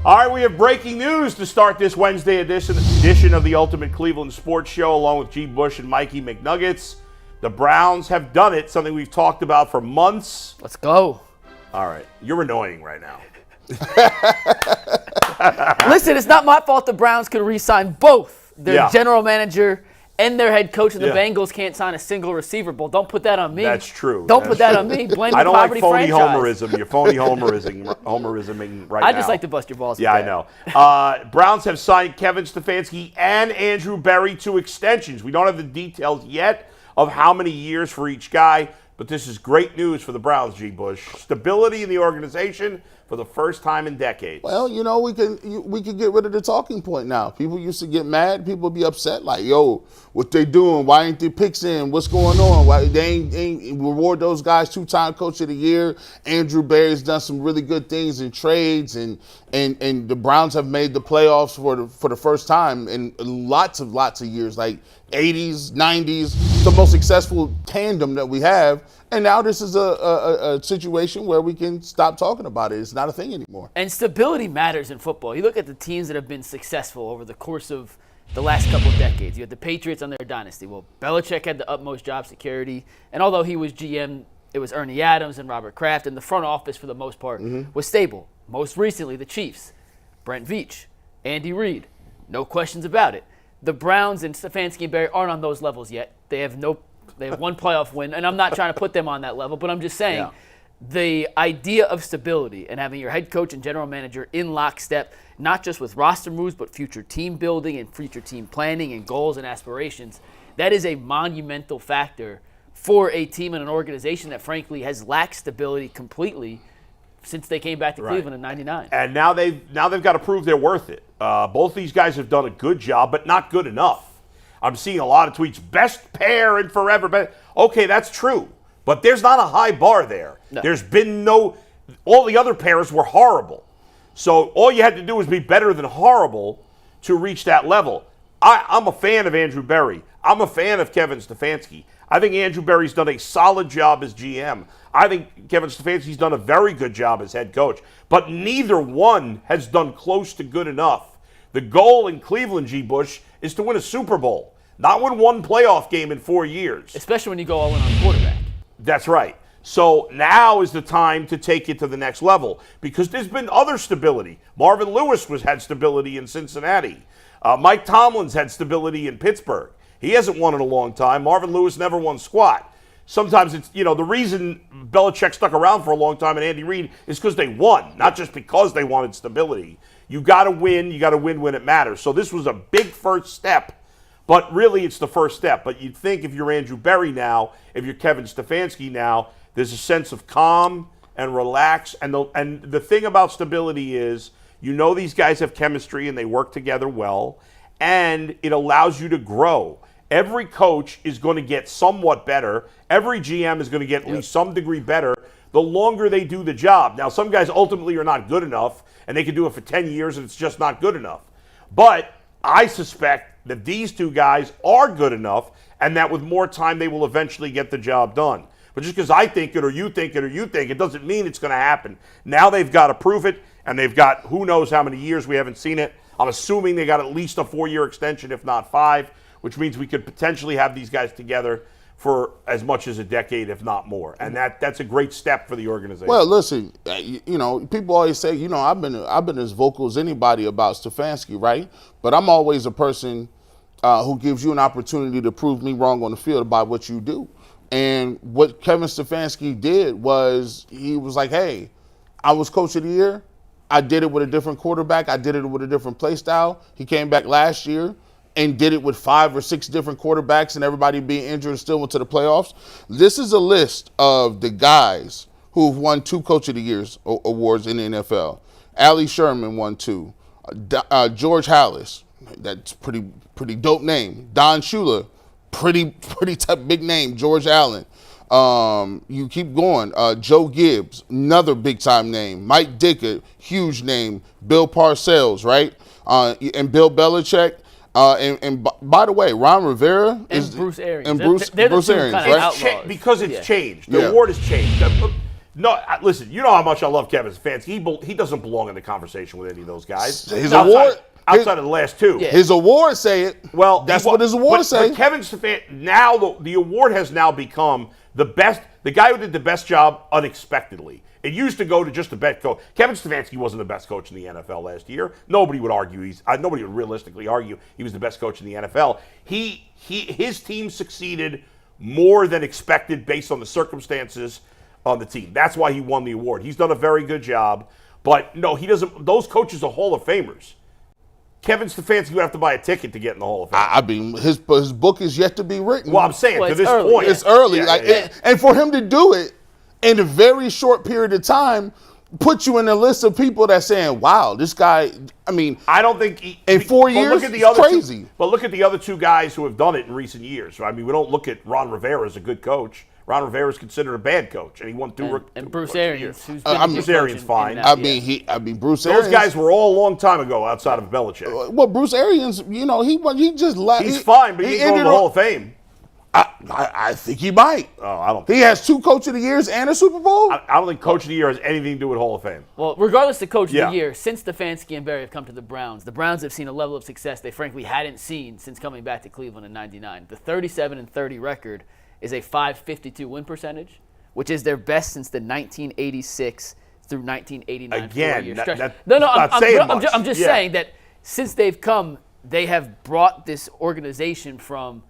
All right, we have breaking news to start this Wednesday edition of the Ultimate Cleveland Sports Show, along with G. Bush and Mikey McNuggets. The Browns have done it, something we've talked about for months. Let's go. All right, you're annoying right now. Listen, it's not my fault the Browns could re-sign both their general manager and their head coach, and the Bengals can't sign a single receiver. Well, don't put that on me. That's true. Don't put that on me. Blame the poverty franchise. I don't like phony homerism. You're phony homerisming right now. I just like to bust your balls. Yeah, I know. Browns have signed Kevin Stefanski and Andrew Berry to extensions. We don't have the details yet of how many years for each guy, but this is great news for the Browns, G. Bush. Stability in the organization for the first time in decades. Well, you know, we can get rid of the talking point now. People used to get mad. People be upset like, yo, what they doing? Why ain't the picks in? What's going on? Why they ain't reward those guys 2-time coach of the year? Andrew Berry's done some really good things in trades, and the Browns have made the playoffs for the first time in lots of years, like 80s, 90s, the most successful tandem that we have. And now this is a situation where we can stop talking about it. It's not a thing anymore. And stability matters in football. You look at the teams that have been successful over the course of the last couple of decades. You had the Patriots on their dynasty. Well, Belichick had the utmost job security. And although he was GM, it was Ernie Adams and Robert Kraft. And the front office, for the most part, was stable. Most recently, the Chiefs. Brent Veach, Andy Reid. No questions about it. The Browns and Stefanski and Berry aren't on those levels yet. They have one playoff win, and I'm not trying to put them on that level, but I'm just saying the idea of stability and having your head coach and general manager in lockstep, not just with roster moves, but future team building and future team planning and goals and aspirations, that is a monumental factor for a team and an organization that, frankly, has lacked stability completely since they came back to Cleveland in '99. And now they've got to prove they're worth it. Both these guys have done a good job, but not good enough. I'm seeing a lot of tweets, best pair in forever. But okay, that's true. But there's not a high bar there. No. There's been all the other pairs were horrible. So all you had to do was be better than horrible to reach that level. I'm a fan of Andrew Berry. I'm a fan of Kevin Stefanski. I think Andrew Berry's done a solid job as GM. I think Kevin Stefanski's done a very good job as head coach. But neither one has done close to good enough. The goal in Cleveland, G. Bush, is to win a Super Bowl. Not win one playoff game in 4 years. Especially when you go all in on quarterback. That's right. So now is the time to take it to the next level because there's been other stability. Marvin Lewis had stability in Cincinnati. Mike Tomlin's had stability in Pittsburgh. He hasn't won in a long time. Marvin Lewis never won squat. Sometimes it's, the reason Belichick stuck around for a long time and Andy Reid is because they won, not just because they wanted stability. You got to win. You got to win when it matters. So this was a big first step. But really, it's the first step. But you'd think if you're Andrew Berry now, if you're Kevin Stefanski now, there's a sense of calm and relax. And the thing about stability is, these guys have chemistry and they work together well, and it allows you to grow. Every coach is going to get somewhat better. Every GM is going to get at least some degree better the longer they do the job. Now, some guys ultimately are not good enough, and they can do it for 10 years, and it's just not good enough. But I suspect that these two guys are good enough and that with more time they will eventually get the job done. But just because I think it or you think it or you think it doesn't mean it's going to happen. Now they've got to prove it, and they've got who knows how many years. We haven't seen it. I'm assuming they got at least a 4-year extension, if not 5, which means we could potentially have these guys together for as much as a decade, if not more. And that's a great step for the organization. Well, listen, people always say, I've been as vocal as anybody about Stefanski, right? But I'm always a person who gives you an opportunity to prove me wrong on the field by what you do. And what Kevin Stefanski did was he was like, hey, I was coach of the year. I did it with a different quarterback. I did it with a different play style. He came back last year and did it with 5 or 6 different quarterbacks and everybody being injured and still went to the playoffs. This is a list of the guys who have won 2 Coach of the Years awards in the NFL. Allie Sherman won 2. George Halas, that's pretty dope name. Don Shula, pretty tough, big name. George Allen. You keep going. Joe Gibbs, another big time name. Mike Ditka, huge name. Bill Parcells, right? And Bill Belichick. And by the way, Ron Rivera and Bruce Arians. And Bruce Arians, right? Because it's changed. The award has changed. No, listen, you know how much I love Kevin Stefanski. He doesn't belong in the conversation with any of those guys. His outside of the last two. Yeah. His awards say it. Well, that's what his awards say. But Kevin Stefanski, now the award has now become the guy who did the best job unexpectedly. It used to go to just the best coach. Kevin Stefanski wasn't the best coach in the NFL last year. Nobody would argue nobody would realistically argue he was the best coach in the NFL. His team succeeded more than expected based on the circumstances on the team. That's why he won the award. He's done a very good job. But no, he doesn't. Those coaches are Hall of Famers. Kevin Stefanski would have to buy a ticket to get in the Hall of Fame. I mean, his book is yet to be written. Well, I'm saying to this early. point. It's early. Yeah. And for him to do it in a very short period of time, put you in a list of people that's saying, wow, this guy, I mean, I don't think in 4 years, it's crazy. But look at the other two guys who have done it in recent years. I mean, we don't look at Ron Rivera as a good coach. Ron Rivera is considered a bad coach, and he won and Bruce Arians, who's been Bruce Arians fine. I mean, Bruce Arians. Those guys were all a long time ago outside of Belichick. Well, Bruce Arians, he just left. He's fine, but he's going to the Hall of Fame. I think he might. Oh, I don't. He has 2 Coach of the Years and a Super Bowl. I don't think Coach of the Year has anything to do with Hall of Fame. Well, regardless of Coach of the Year, since Stefanski and Berry have come to the Browns have seen a level of success they frankly hadn't seen since coming back to Cleveland in '99. The 37-30 record is a .552 win percentage, which is their best since the 1986 through 1989 4-year stretch. I'm just saying that since they've come, they have brought this organization from,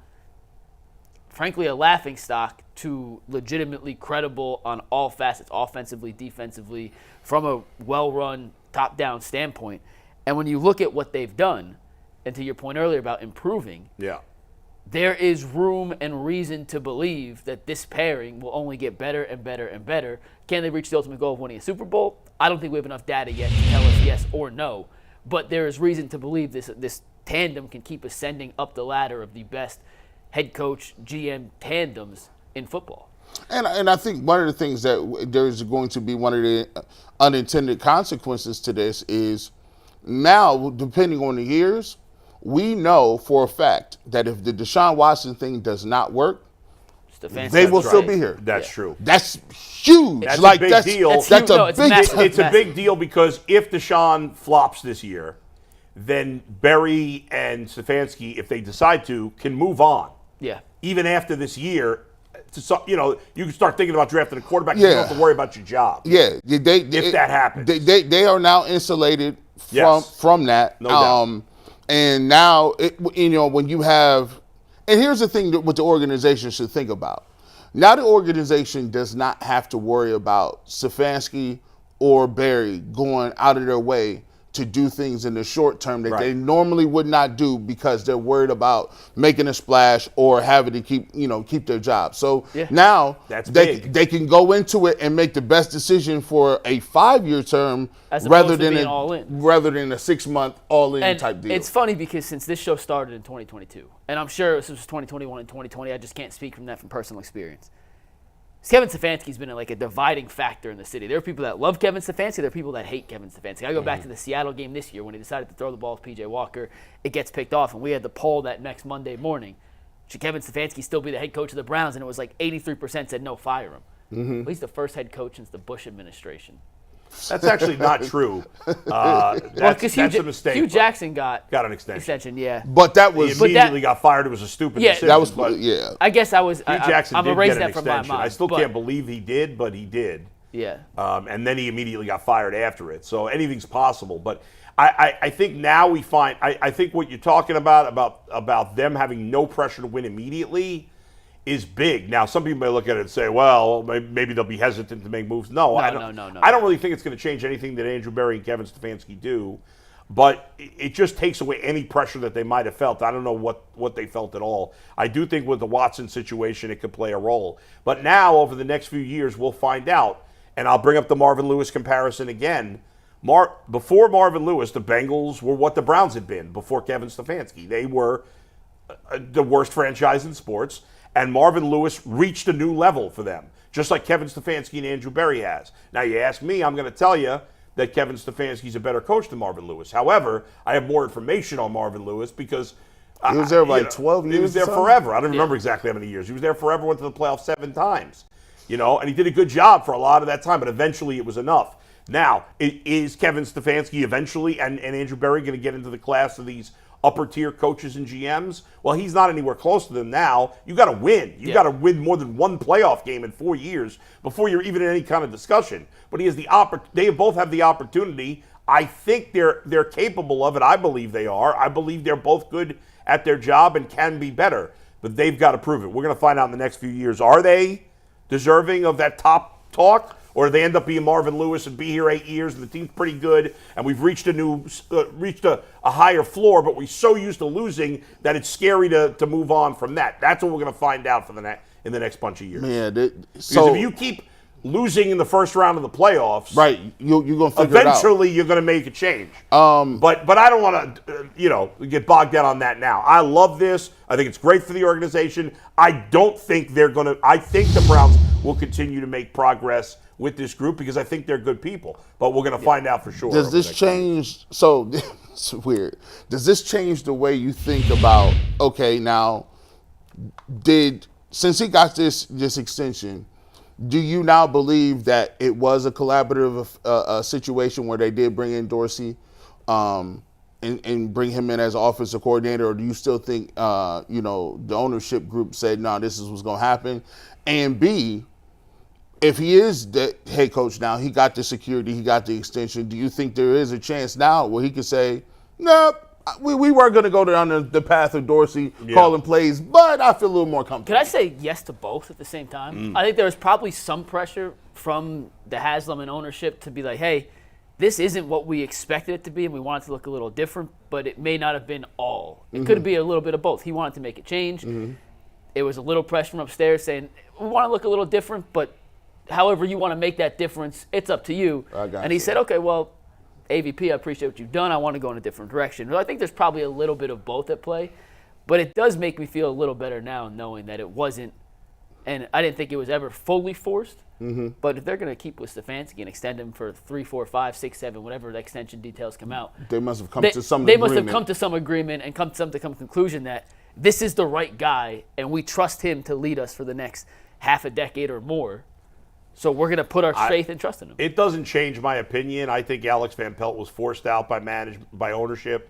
frankly, a laughingstock to legitimately credible on all facets, offensively, defensively, from a well-run, top-down standpoint. And when you look at what they've done, and to your point earlier about improving, there is room and reason to believe that this pairing will only get better and better and better. Can they reach the ultimate goal of winning a Super Bowl? I don't think we have enough data yet to tell us yes or no. But there is reason to believe this tandem can keep ascending up the ladder of the best head coach, GM tandems in football. And I think one of the things that there's going to be one of the unintended consequences to this is now, depending on the years, we know for a fact that if the Deshaun Watson thing does not work, they will still be here. That's true. That's huge. That's a big deal. It's a big deal because if Deshaun flops this year, then Berry and Stefanski, if they decide to, can move on. Yeah. Even after this year, you can start thinking about drafting a quarterback. You don't have to worry about your job. Yeah. If that happens. They are now insulated from that. No doubt. And now, when you have, and here's the thing that what the organization should think about. Now the organization does not have to worry about Stefanski or Berry going out of their way to do things in the short term that they normally would not do because they're worried about making a splash or having to keep their job. So now they can go into it and make the best decision for a 5-year term rather than a 6-month all-in type deal. It's funny because since this show started in 2022, and I'm sure this was 2021 and 2020, I just can't speak from that from personal experience. Kevin Stefanski's been a dividing factor in the city. There are people that love Kevin Stefanski. There are people that hate Kevin Stefanski. I go back to the Seattle game this year when he decided to throw the ball to P.J. Walker. It gets picked off, and we had the poll that next Monday morning. Should Kevin Stefanski still be the head coach of the Browns? And it was 83% said no, fire him. Well, he's the first head coach since the Bush administration. That's actually not true. That's a mistake. Hugh Jackson got an extension. But that was he immediately got fired. It was a stupid decision. That was I guess I was. Hugh Jackson I'm did erasing get an that from my extension. mind. I still can't believe he did, but he did. Yeah. And then he immediately got fired after it. So anything's possible. But I think now we find I think what you're talking about them having no pressure to win immediately is big. Now, some people may look at it and say, well, maybe they'll be hesitant to make moves. No. I don't really think it's going to change anything that Andrew Berry and Kevin Stefanski do, but it just takes away any pressure that they might have felt. I don't know what they felt at all. I do think with the Watson situation, it could play a role. But now, over the next few years, we'll find out, and I'll bring up the Marvin Lewis comparison again. Before Marvin Lewis, the Bengals were what the Browns had been before Kevin Stefanski. They were the worst franchise in sports. And Marvin Lewis reached a new level for them, just like Kevin Stefanski and Andrew Berry has. Now, you ask me, I'm going to tell you that Kevin Stefanski's a better coach than Marvin Lewis. However, I have more information on Marvin Lewis because he was there 12 years. He was there forever. I don't remember exactly how many years. He was there forever, went to the playoffs 7 times. and he did a good job for a lot of that time, but eventually it was enough. Now, is Kevin Stefanski eventually and Andrew Berry going to get into the class of these upper-tier coaches and GMs? Well, he's not anywhere close to them now. You got to win. You got to win more than one playoff game in 4 years before you're even in any kind of discussion. But he has they both have the opportunity. I think they're capable of it. I believe they are. I believe they're both good at their job and can be better. But they've got to prove it. We're going to find out in the next few years. Are they deserving of that top talk? Or do they end up being Marvin Lewis and be here 8 years and the team's pretty good and we've reached a higher floor, but we're so used to losing that it's scary to move on from that. That's what we're going to find out in the next bunch of years. Man, because if you keep losing in the first round of the playoffs, right, you're going to figure it out. Eventually, you're going to make a change. But I don't want to get bogged down on that now. I love this. I think it's great for the organization. I don't think they're going to. I think the Browns will continue to make progress with this group because I think they're good people. But we're going to find out for sure. Does this change? So it's weird. Does this change the way you think about? Okay, now since he got this extension, do you now believe that it was a collaborative situation where they did bring in Dorsey and bring him in as offensive coordinator, or do you still think the ownership group said, no, this is what's going to happen? And B, if he is the head coach now, he got the security, he got the extension, do you think there is a chance now where he could say, no, we were going to go down the path of Dorsey calling plays, but I feel a little more comfortable? Could I say yes to both at the same time? I think there was probably some pressure from the Haslam and ownership to be like, hey, this isn't what we expected it to be, and we want it to look a little different, but it may not have been all. It could be a little bit of both. He wanted to make it change. It was a little pressure from upstairs saying, we want to look a little different, but however you want to make that difference, it's up to you. And he said, okay, well, AVP, I appreciate what you've done. I want to go in a different direction. Well, I think there's probably a little bit of both at play, but it does make me feel a little better now knowing that it wasn't, and I didn't think it was ever fully forced, but if they're going to keep with Stefanski and extend him for 3, 4, 5, 6, 7, whatever the extension details come out, they must have come to some agreement. They must have come to some agreement and come to some conclusion that this is the right guy, and we trust him to lead us for the next half a decade or more. So we're going to put our faith and trust in him. It doesn't change my opinion. I think Alex Van Pelt was forced out by ownership.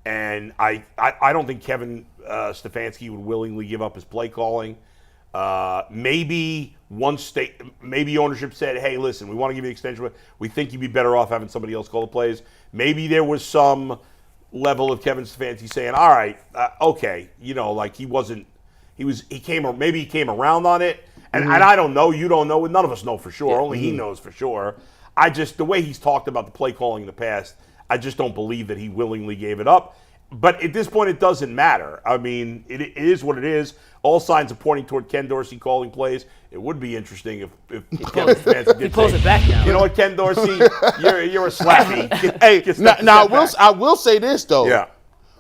And I don't think Kevin Stefanski would willingly give up his play calling. Maybe ownership said, hey, listen, we want to give you the extension, but we think you'd be better off having somebody else call the plays. Maybe there was some level of Kevin Stefanski saying, all right, okay, he came around on it. And I don't know, you don't know, none of us know for sure. Only he knows for sure. The way he's talked about the play calling in the past, I just don't believe that he willingly gave it up. But at this point, it doesn't matter. I mean, it is what it is. All signs are pointing toward Ken Dorsey calling plays. It would be interesting if Kevin Stefanski did pulls it back now. You know what, Ken Dorsey? You're a slappy. I will say this, though. Yeah.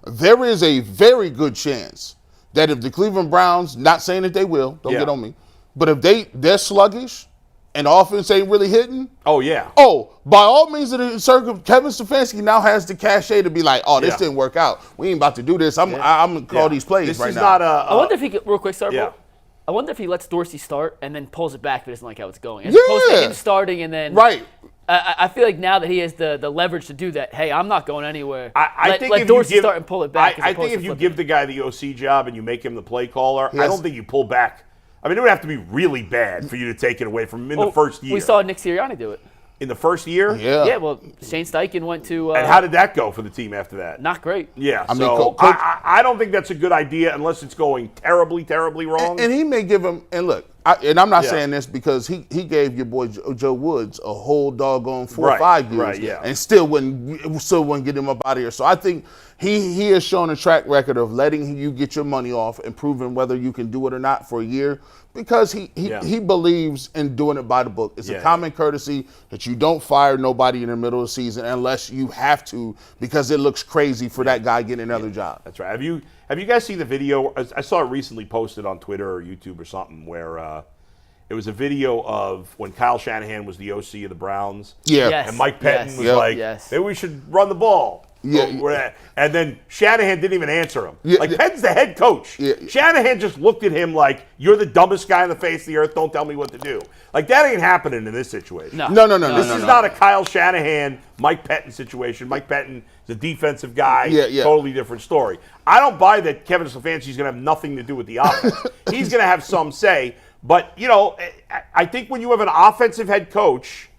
There is a very good chance that if the Cleveland Browns, not saying that they will, don't get on me, but if they're sluggish and offense ain't really hitting. Oh, yeah. By all means of the circle, Kevin Stefanski now has the cachet to be like, this didn't work out. We ain't about to do this. I'm going to call these plays this right is now. Not I wonder if he could, real quick, sorry, yeah. I wonder if he lets Dorsey start and then pulls it back if he doesn't like how it's going. As opposed to him starting and then. Right. I feel like now that he has the leverage to do that, hey, I'm not going anywhere. I think let Dorsey start and pull it back. I think if you give the guy the OC job and you make him the play caller, I don't think you pull back. I mean, it would have to be really bad for you to take it away from him in the first year. We saw Nick Sirianni do it. In the first year? Yeah, well, Shane Steichen went to... and how did that go for the team after that? Not great. Yeah, I don't think that's a good idea unless it's going terribly, terribly wrong. And he may give him... And look, I'm not saying this because he gave your boy Joe Woods a whole doggone 4 or 5 years. And still wouldn't get him up out of here. So I think he has shown a track record of letting you get your money off and proving whether you can do it or not for a year because he believes in doing it by the book. It's a common courtesy that you don't fire nobody in the middle of the season unless you have to because it looks crazy for that guy getting another job. That's right. Have you guys seen the video? I saw it recently posted on Twitter or YouTube or something where it was a video of when Kyle Shanahan was the OC of the Browns. Yeah. Yes. And Mike Pettin was like, maybe we should run the ball. Yeah. And then Shanahan didn't even answer him. Yeah, like, yeah. Penn's the head coach. Yeah. Shanahan just looked at him like, you're the dumbest guy on the face of the earth. Don't tell me what to do. Like, that ain't happening in this situation. No. This is not a Kyle Shanahan, Mike Pettin situation. Mike Pettin is a defensive guy. Yeah. Totally different story. I don't buy that Kevin Stefanski's going to have nothing to do with the offense. He's going to have some say. But, I think when you have an offensive head coach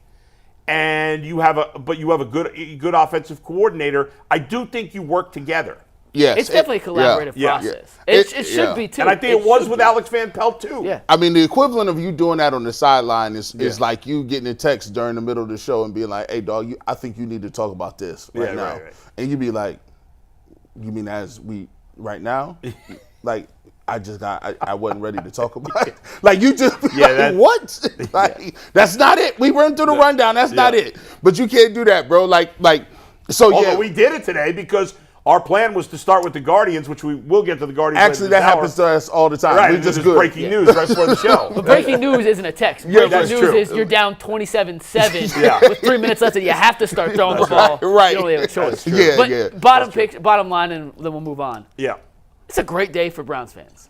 and you have a good offensive coordinator, I do think you work together. Yes. It's definitely a collaborative process. It should be, too. And I think it was with Alex Van Pelt, too. Yeah. I mean, the equivalent of you doing that on the sideline is like you getting a text during the middle of the show and being like, hey, dog, I think you need to talk about this right now. Right. And you be like, you mean as we right now? Like, I wasn't ready to talk about it. Like, you just what? Like, that's not it. We run through the rundown. That's not it. But you can't do that, bro. Although we did it today because our plan was to start with the Guardians, which we will get to the Guardians. Actually, that happens to us all the time. Right, We're just good. breaking news right before the show. But breaking news isn't a text. Yeah, Breaking that's news true. is you're down 27-7 with 3 minutes left, and you have to start throwing the ball. Right. You don't really have a choice. Yeah, but bottom line, and then we'll move on. Yeah. It's a great day for Browns fans.